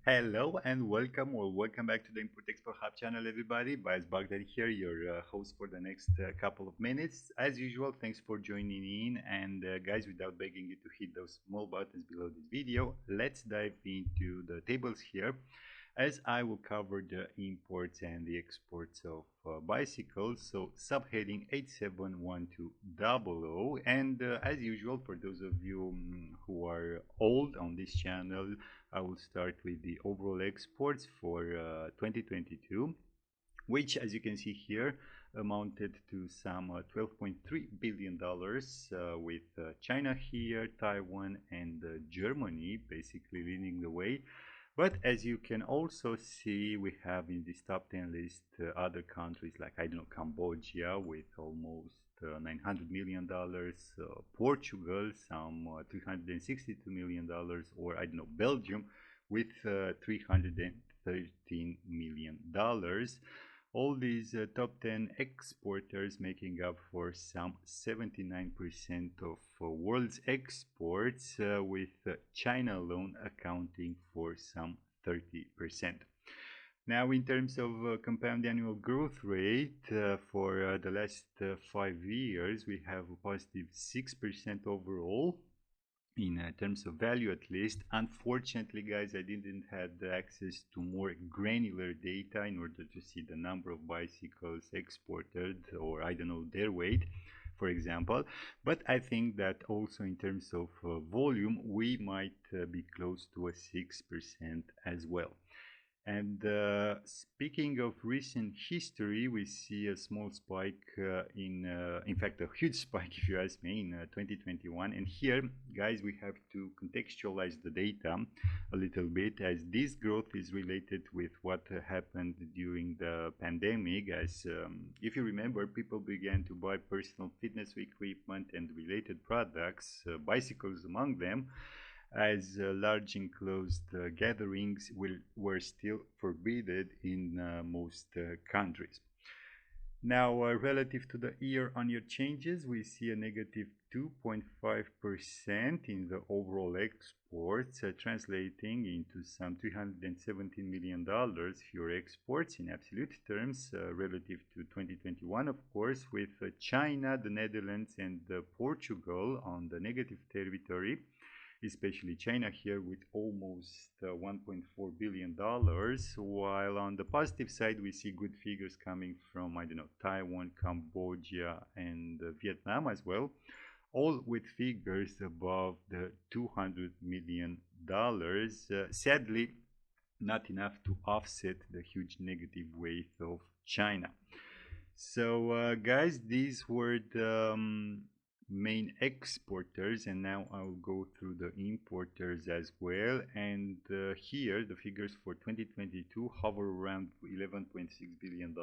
Hello and welcome or welcome back to the Import Export Hub channel, everybody. Bias Baghdad here, your host for the next couple of minutes. As usual, thanks for joining in. And guys, without begging you to hit those small buttons below this video, let's dive into the tables here, as I will cover the imports and the exports of bicycles. So subheading 871200. And as usual, for those of you who are old on this channel, I will start with the overall exports for 2022, which, as you can see here, amounted to some $12.3 billion, with China here, Taiwan, and Germany basically leading the way. But as you can also see, we have in this top 10 list other countries like, I don't know, Cambodia with almost $900 million, Portugal, some $362 million, or I don't know, Belgium with $313 million. All these top 10 exporters making up for some 79% of world's exports, with China alone accounting for some 30%. Now, in terms of compound annual growth rate for the last 5 years, we have a positive 6% overall in terms of value, at least. Unfortunately, guys, I didn't have access to more granular data in order to see the number of bicycles exported, or I don't know, their weight, for example. But I think that also in terms of volume, we might be close to a 6% as well. And speaking of recent history, we see a small spike in fact, a huge spike, if you ask me, in 2021. And here, guys, we have to contextualize the data a little bit, as this growth is related with what happened during the pandemic. As if you remember, people began to buy personal fitness equipment and related products, bicycles among them, as large enclosed gatherings were still forbidden in most countries. Now, relative to the year-on-year changes, we see a negative 2.5% in the overall exports, translating into some $317 million fewer exports in absolute terms relative to 2021, of course, with China, the Netherlands, and Portugal on the negative territory, especially China here with almost $1.4 billion, while on the positive side we see good figures coming from, I don't know, Taiwan, Cambodia, and Vietnam as well, all with figures above the $200 million. Sadly, not enough to offset the huge negative weight of China. So guys, these were the main exporters, and now I'll go through the importers as well. And here the figures for 2022 hover around $11.6 billion,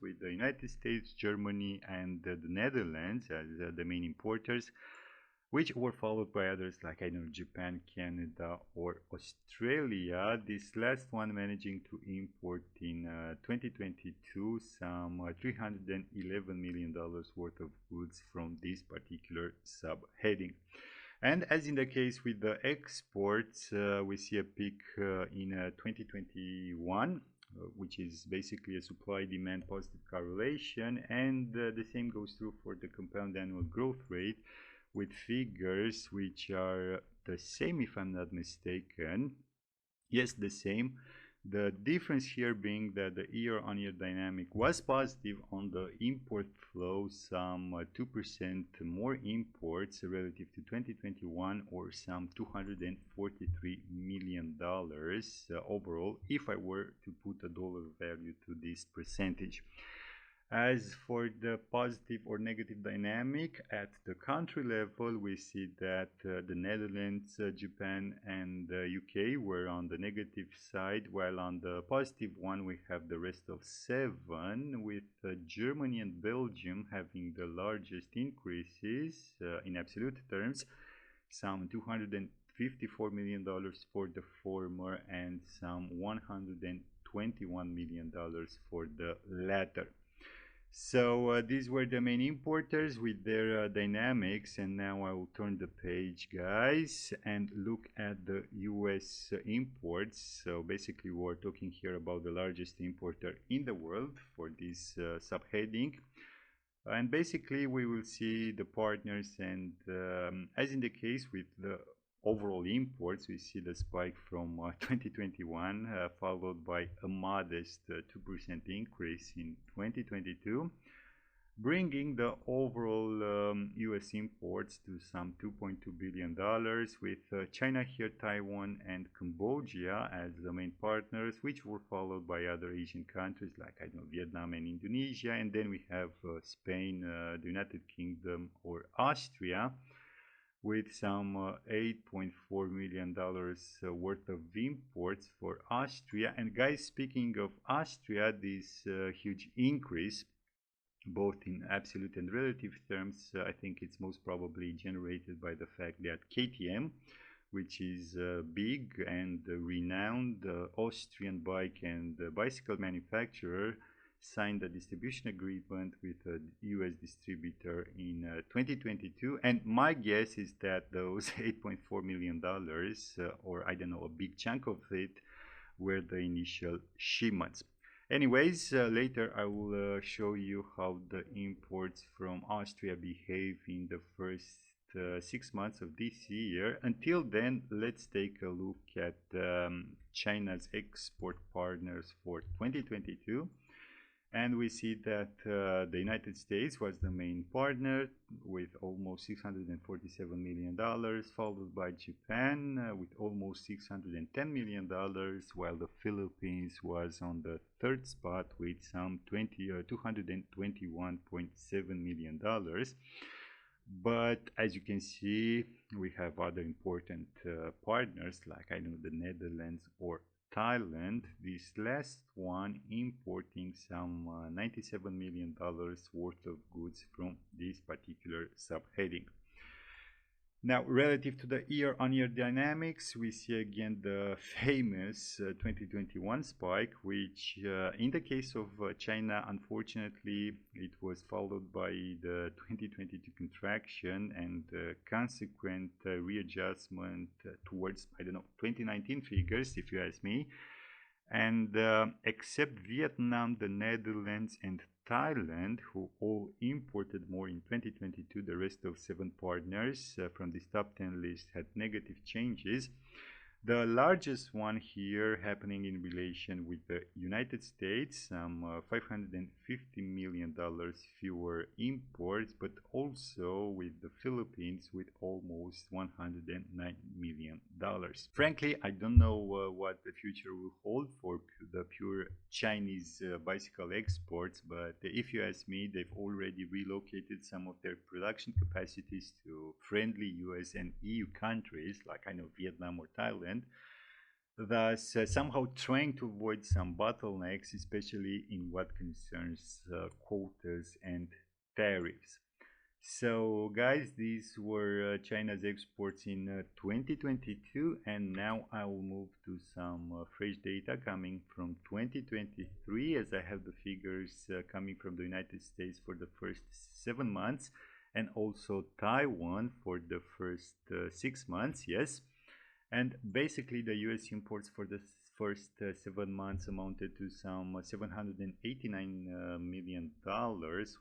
with the United States, Germany, and the Netherlands as the main importers, which were followed by others like, I know, Japan, Canada, or Australia. This last one managing to import in 2022 some $311 million worth of goods from this particular subheading. And as in the case with the exports, we see a peak in 2021, which is basically a supply-demand positive correlation, and the same goes true for the compound annual growth rate, with figures which are the same, if I'm not mistaken. Yes, the same. The difference here being that the year-on-year dynamic was positive on the import flow, some 2% more imports relative to 2021, or some $243 million overall, if I were to put a dollar value to this percentage. As for the positive or negative dynamic at the country level, we see that the Netherlands, Japan, and the UK were on the negative side, while on the positive one we have the rest of 7, with Germany and Belgium having the largest increases in absolute terms, some $254 million for the former and some $121 million for the latter. So these were the main importers with their dynamics, and now I will turn the page, guys, and look at the US imports. So basically we're talking here about the largest importer in the world for this subheading. And basically we will see the partners, and as in the case with the overall imports, we see the spike from 2021 followed by a modest 2% increase in 2022, bringing the overall US imports to some $2.2 billion, with China here, Taiwan, and Cambodia as the main partners, which were followed by other Asian countries like, I don't know, Vietnam and Indonesia. And then we have Spain, the United Kingdom, or Austria, with some $8.4 million worth of imports for Austria. And guys, speaking of Austria, this huge increase, both in absolute and relative terms, I think it's most probably generated by the fact that KTM, which is a big and renowned Austrian bike and bicycle manufacturer, signed a distribution agreement with a US distributor in 2022. And my guess is that those $8.4 million, or I don't know, a big chunk of it, were the initial shipments. Anyways, later I will show you how the imports from Austria behave in the first 6 months of this year. Until then, let's take a look at China's export partners for 2022. And we see that the United States was the main partner with almost $647 million, followed by Japan with almost $610 million, while the Philippines was on the third spot with some $221.7 million. But as you can see, we have other important partners like, I know, the Netherlands or Thailand, this last one importing some $97 million worth of goods from this particular subheading. Now, relative to the year-on-year dynamics, we see again the famous 2021 spike, which in the case of China, unfortunately, it was followed by the 2022 contraction and consequent readjustment towards, I don't know, 2019 figures, if you ask me. And except Vietnam, the Netherlands, and Thailand, who all imported more in 2022, the rest of 7 partners from this top 10 list had negative changes. The largest one here happening in relation with the United States, some $550 million fewer imports, but also with the Philippines with almost $109 million. Frankly, I don't know what the future will hold for the pure Chinese bicycle exports, but if you ask me, they've already relocated some of their production capacities to friendly US and EU countries like, I know, Vietnam or Thailand, thus somehow trying to avoid some bottlenecks, especially in what concerns quotas and tariffs. So guys, these were China's exports in 2022, and now I will move to some fresh data coming from 2023, as I have the figures coming from the United States for the first 7 months, and also Taiwan for the first 6 months, yes. And basically the US imports for the first 7 months amounted to some $789 million,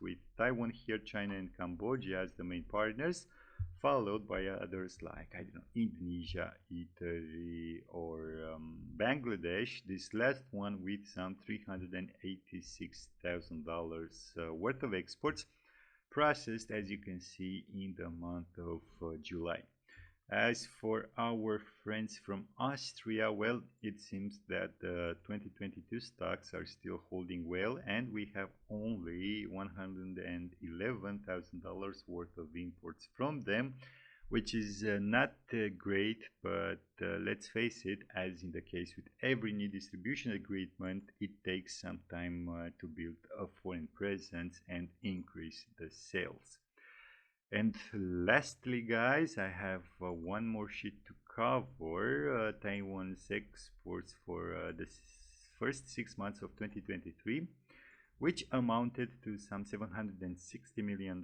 with Taiwan here, China, and Cambodia as the main partners, followed by others like, I don't know, Indonesia, Italy, or Bangladesh, this last one with some $386,000 worth of exports processed, as you can see, in the month of July. As for our friends from Austria, well, it seems that the 2022 stocks are still holding well, and we have only $111,000 worth of imports from them, which is not great, but let's face it, as in the case with every new distribution agreement, it takes some time to build a foreign presence and increase the sales. And lastly, guys, I have one more sheet to cover. Taiwan's exports for the first 6 months of 2023. which amounted to some $760 million,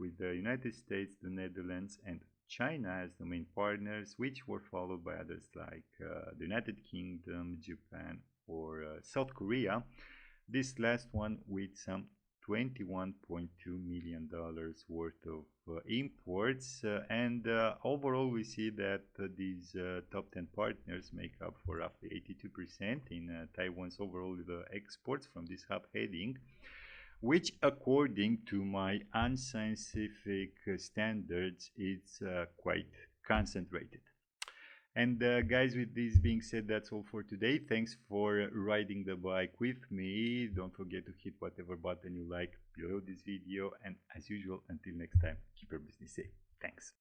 with the United States, the Netherlands, and China as the main partners, which were followed by others like the United Kingdom, Japan, or South Korea. This last one with some $21.2 million worth of imports, and overall we see that these top 10 partners make up for roughly 82% in Taiwan's overall exports from this hub heading, which according to my unscientific standards is quite concentrated. And guys, with this being said, that's all for today. Thanks for riding the bike with me. Don't forget to hit whatever button you like below this video. And as usual, until next time, keep your business safe. Thanks.